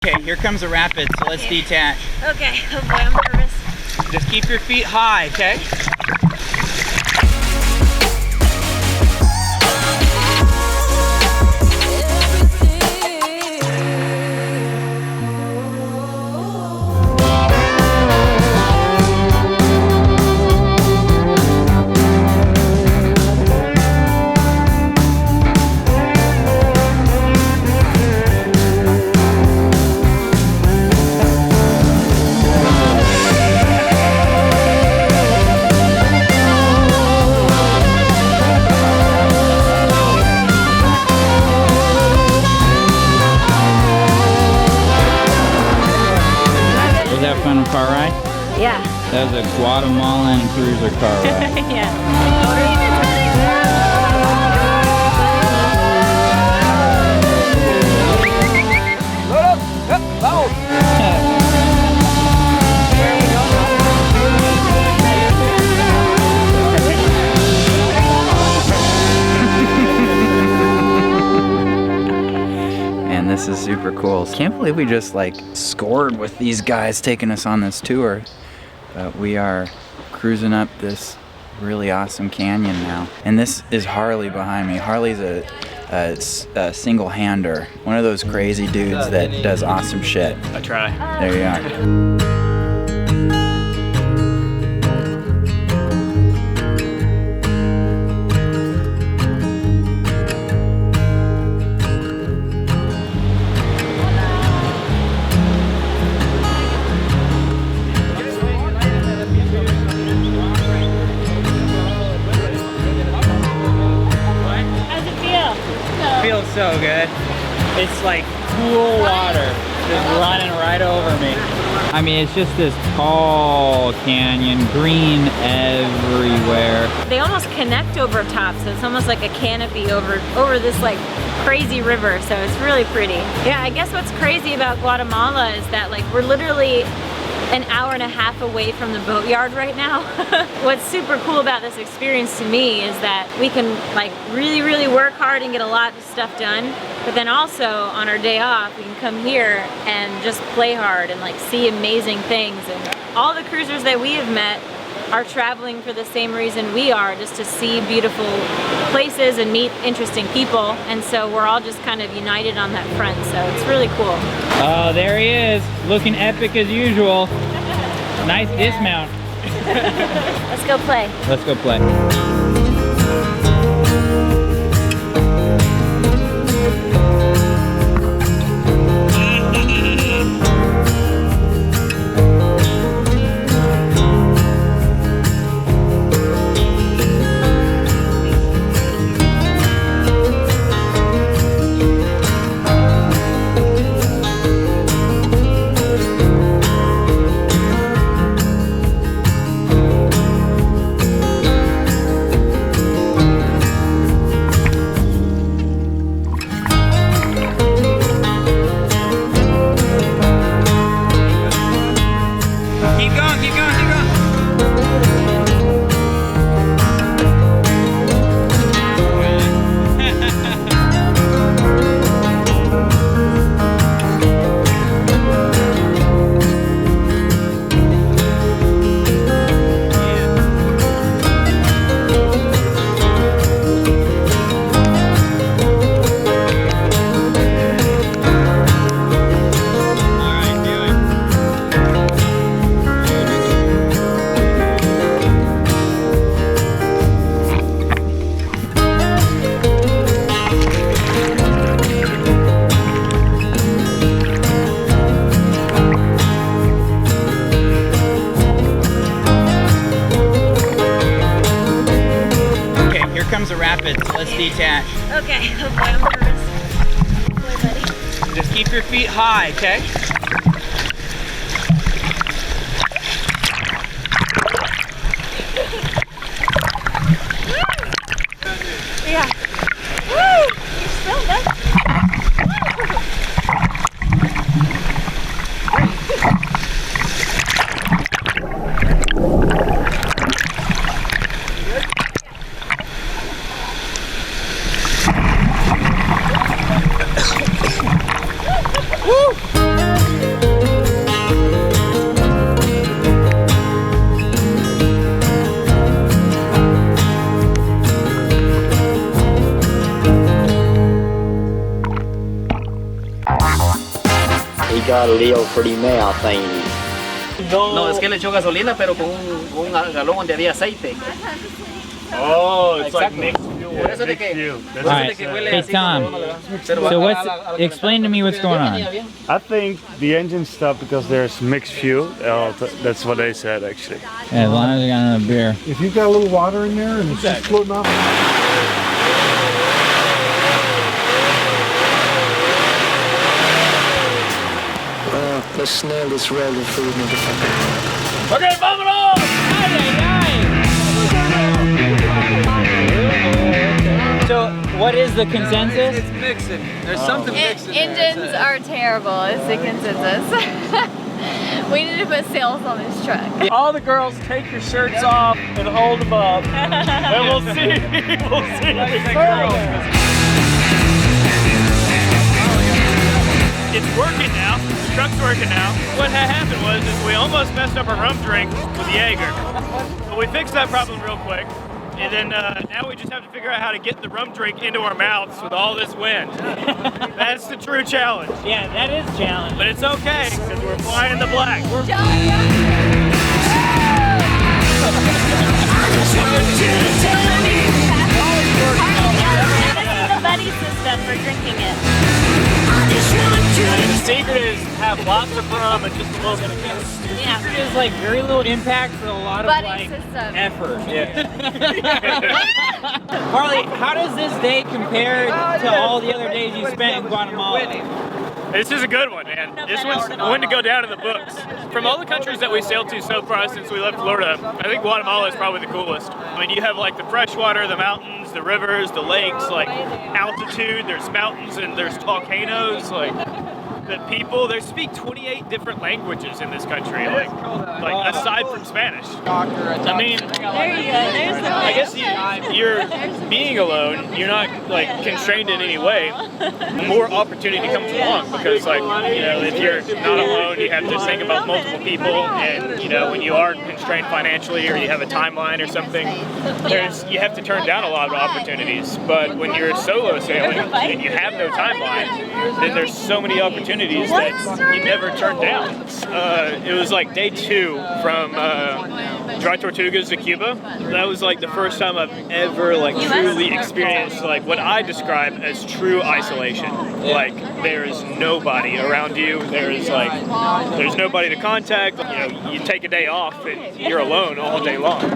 Okay, here comes a rapid, so let's detach. Okay, oh boy, I'm nervous. Just keep your feet high, okay? Fun car ride? Yeah. That was a Guatemalan cruiser car ride. Yeah. Man, this is super cool. Can't believe we just like scored with these guys taking us on this tour. We are cruising up this really awesome canyon now. And this is Harley behind me. Harley's a single-hander. One of those crazy dudes that does awesome shit. I try. There you are. Feels so good. It's like cool water just running right over me. I mean, it's just this tall canyon, green everywhere. They almost connect over top, so it's almost like a canopy over this like crazy river, so it's really pretty. Yeah, I guess what's crazy about Guatemala is that like we're literally an hour and a half away from the boatyard right now. What's super cool about this experience to me is that we can like really work hard and get a lot of stuff done, but then also on our day off we can come here and just play hard and like see amazing things. And all the cruisers that we have met are traveling for the same reason we are, just to see beautiful places and meet interesting people, and so we're all just kind of united on that front, so it's really cool. Oh, there he is, looking epic as usual. Nice dismount. Let's go play. Let's go play. Comes a rapid, so let's detach. Okay, oh boy, I'm nervous. Boy, buddy. Just keep your feet high, okay? Yeah. Woo! You're so good. Woo! got a little primera thing. No, es que le echó gasolina, pero con un galón donde había aceite. Oh, it's like mixed fuel. Por eso de que, All right. Hey Tom, so explain to me what's going on. I think the engine stopped because there's mixed fuel. That's what they said actually. Yeah, as long as I got another beer. If you've got a little water in there and it's just floating off. Let's snail this railroad food, motherfucker. Okay, vámonos! So, what is the consensus? It's mixing. There's something mixing. Engines are terrible, is the consensus. We need to put sails on this truck. All the girls, take your shirts off and hold them up. And we'll see. We'll see. It's working now. The truck's working now. What had happened was we almost messed up our rum drink with the Jaeger. But we fixed that problem real quick. And then now we just have to figure out how to get the rum drink into our mouths with all this wind. That's the true challenge. Yeah, that is a challenge. But it's okay, because we're flying the black. The buddy system for drinking it. And the secret is have lots of rum and just a little bit of gas. Yeah. There's like very little impact for a lot of Buddy like system. effort. Yeah. Harley, how does this day compare to all the other days you spent in Guatemala? This is a good one, man. This one's one to go down in the books. From all the countries that we sailed to so far since we left Florida, I think Guatemala is probably the coolest. I mean, you have like the freshwater, the mountains, the rivers, the lakes, like altitude, there's mountains and there's volcanoes, like the people, they speak 28 different languages in this country, like aside from Spanish. I mean, There you go. There's the I guess you're being alone, you're not like constrained in any way. More opportunity comes along because like, you know, if you're not alone, you have to think about multiple people, and you know, when you are constrained financially or you have a timeline or something, you have to turn down a lot of opportunities. But when you're solo sailing and you have no timeline, then there's so many opportunities that you never turn down. It was like day 2 from Dry Tortugas to Cuba. That was like the first time I've ever like truly experienced like what I describe as true isolation. Like there is nobody around you. There's nobody to contact. You know, you take a day off and you're alone all day long.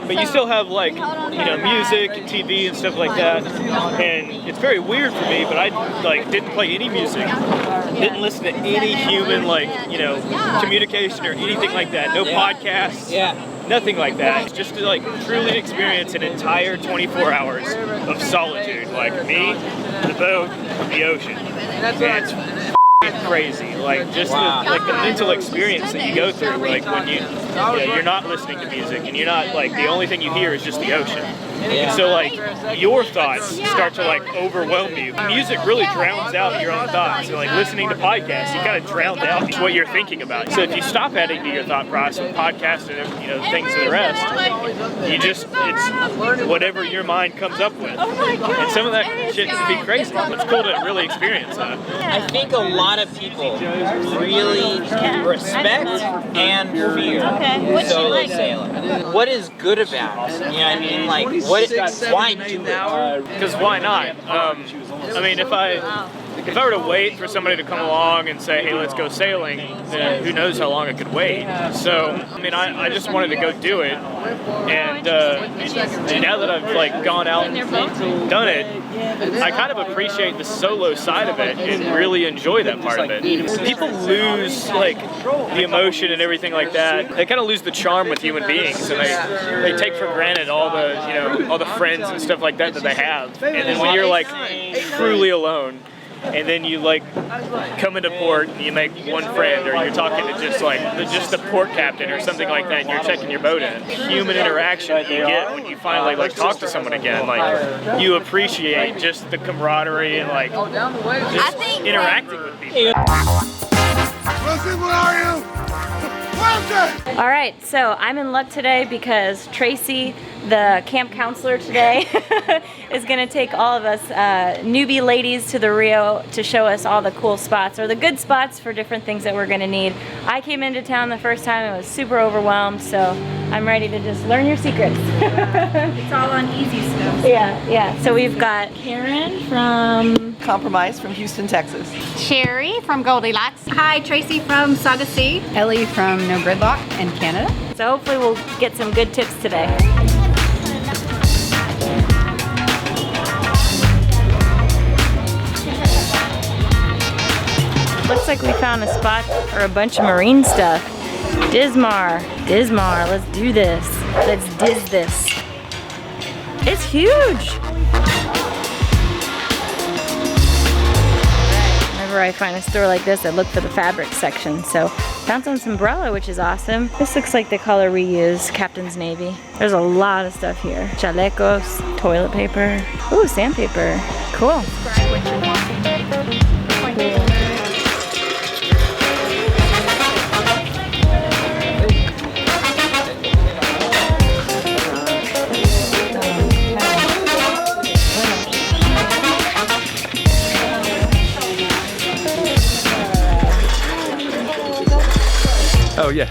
But you still have like, you know, music and TV and stuff like that. And it's very weird for me, but I like didn't play any music. Didn't listen to any human like, you know, communication or anything like that. No podcasts. Yeah. Nothing like that. It's just to like truly experience an entire 24 hours of solitude. Like me, the boat, the ocean. It's crazy. Like just the mental experience that you go through. Like when you're not listening to music and you're not like the only thing you hear is just the ocean. And so like your thoughts start to like overwhelm you. Music really drowns out your own thoughts. So like listening to podcasts, you kind of drown out what you're thinking about. So if you stop adding to your thought process with podcasts and things of the rest, it's whatever your mind comes up with. And some of that shit can be crazy. It's cool to really experience that. I think a lot of people really respect and fear solo sailing. What is good about it? You know what I mean? Like, why do it? Because why not? I mean, if I were to wait for somebody to come along and say, hey, let's go sailing, then who knows how long I could wait. So, I mean, I just wanted to go do it. And now that I've like gone out and done it, I kind of appreciate the solo side of it and really enjoy that part of it. People lose like the emotion and everything like that. They kind of lose the charm with human beings, and they take for granted all the all the friends and stuff like that they have. And then when you're like truly alone, and then you like come into port and you make one friend, or you're talking to just the port captain or something like that, and you're checking your boat in. Human interaction that you get when you finally like talk to someone again, like you appreciate just the camaraderie and like just interacting with people. Wilson, where are you? Where All right, so I'm in luck today because Tracy, the camp counselor today, is gonna take all of us newbie ladies to the Rio to show us all the cool spots, or the good spots for different things that we're gonna need. I came into town the first time and was super overwhelmed, so I'm ready to just learn your secrets. It's all on easy stuff. Yeah. So we've got Karen from Compromise from Houston, Texas. Sherry from Goldilocks. Hi, Tracy from Saga Sea. Ellie from No Gridlock in Canada. So hopefully we'll get some good tips today. Looks like we found a spot for a bunch of marine stuff. Dismar, let's do this. Let's diz this. It's huge. Whenever I find a store like this, I look for the fabric section. So found some sombrella, which is awesome. This looks like the color we use, Captain's Navy. There's a lot of stuff here. Chalecos, toilet paper. Ooh, sandpaper. Cool. Oh yeah.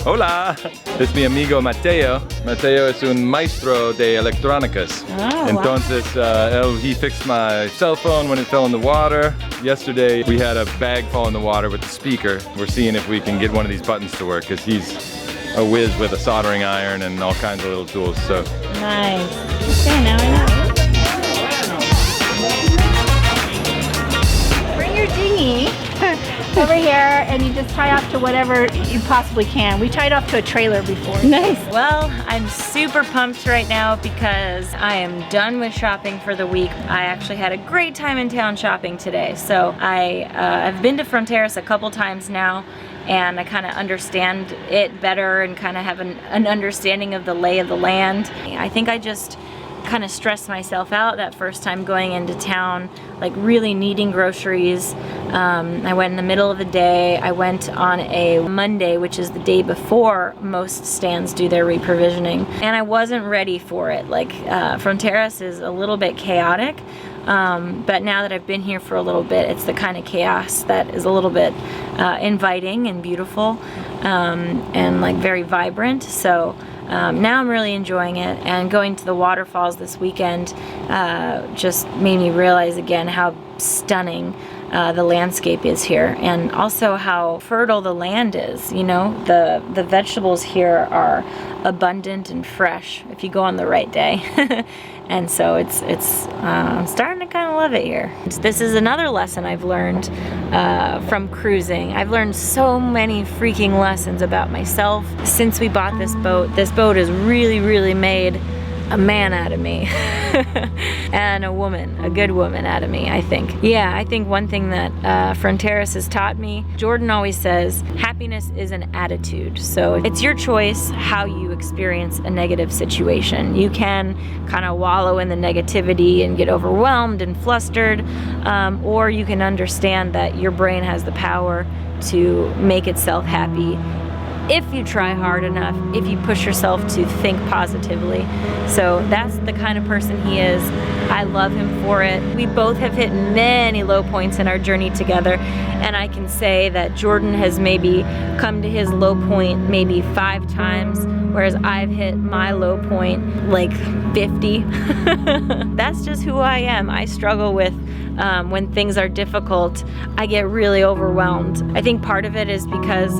Hola. Es mi amigo Mateo. Mateo es un maestro de electrónicas. Entonces, he fixed my cell phone when it fell in the water. Yesterday, we had a bag fall in the water with the speaker. We're seeing if we can get one of these buttons to work, because he's a whiz with a soldering iron and all kinds of little tools. So nice. Okay, now I know. Bring your dinghy over here and you just tie off to whatever you possibly can. We tied off to a trailer before. Nice. Well, I'm super pumped right now because I am done with shopping for the week. I actually had a great time in town shopping today. So I've been to Fronteras a couple times now, and I kind of understand it better and kind of have an understanding of the lay of the land. I think I just kind of stressed myself out that first time going into town, like really needing groceries. I went in the middle of the day. I went on a Monday, which is the day before most stands do their reprovisioning, and I wasn't ready for it. Like Fronteras is a little bit chaotic, but now that I've been here for a little bit, it's the kind of chaos that is a little bit inviting and beautiful, and like very vibrant. So now I'm really enjoying it, and going to the waterfalls this weekend just made me realize again how stunning the landscape is here, and also how fertile the land is. You know, the vegetables here are abundant and fresh if you go on the right day. And so I'm starting to kind of love it here. This is another lesson I've learned from cruising. I've learned so many freaking lessons about myself since we bought this boat. This boat has really made a man out of me and a good woman out of me, I think. Yeah, I think one thing that Fronteras has taught me, Jordan always says, happiness is an attitude. So it's your choice how you experience a negative situation. You can kind of wallow in the negativity and get overwhelmed and flustered, or you can understand that your brain has the power to make itself happy if you try hard enough, if you push yourself to think positively. So that's the kind of person he is. I love him for it. We both have hit many low points in our journey together, and I can say that Jordan has maybe come to his low point maybe 5 times, whereas I've hit my low point like 50. That's just who I am. I struggle with when things are difficult, I get really overwhelmed. I think part of it is because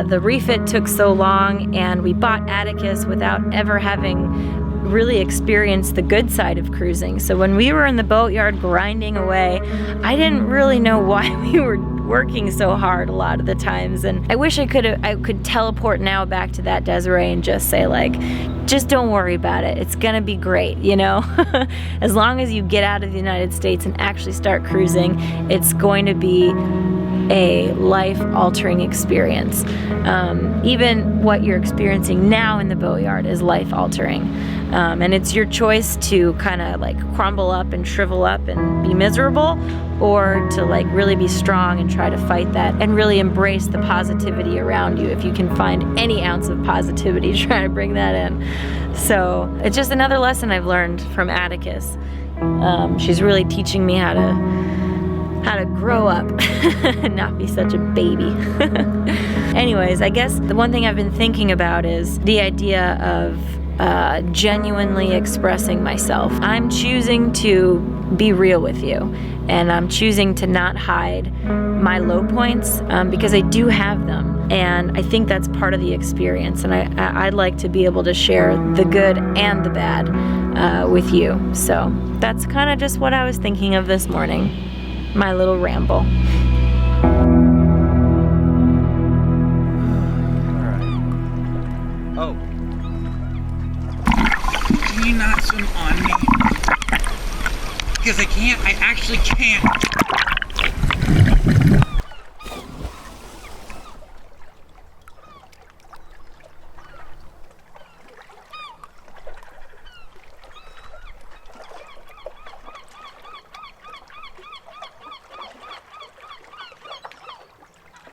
the refit took so long, and we bought Atticus without ever having really experienced the good side of cruising. So when we were in the boatyard grinding away, I didn't really know why we were working so hard a lot of the times, and I wish I could teleport now back to that Desiree and just say, like, just don't worry about it, it's gonna be great, you know? As long as you get out of the United States and actually start cruising, it's going to be a life-altering experience. Even what you're experiencing now in the boatyard is life-altering. And it's your choice to kind of like crumble up and shrivel up and be miserable, or to like really be strong and try to fight that and really embrace the positivity around you. If you can find any ounce of positivity, try to bring that in. So it's just another lesson I've learned from Atticus. She's really teaching me how to grow up and not be such a baby. Anyways, I guess the one thing I've been thinking about is the idea of genuinely expressing myself. I'm choosing to be real with you, and I'm choosing to not hide my low points because I do have them, and I think that's part of the experience, and I'd like to be able to share the good and the bad with you. So that's kind of just what I was thinking of this morning, my little ramble. Oh. Can you not swim on me? Because I actually can't.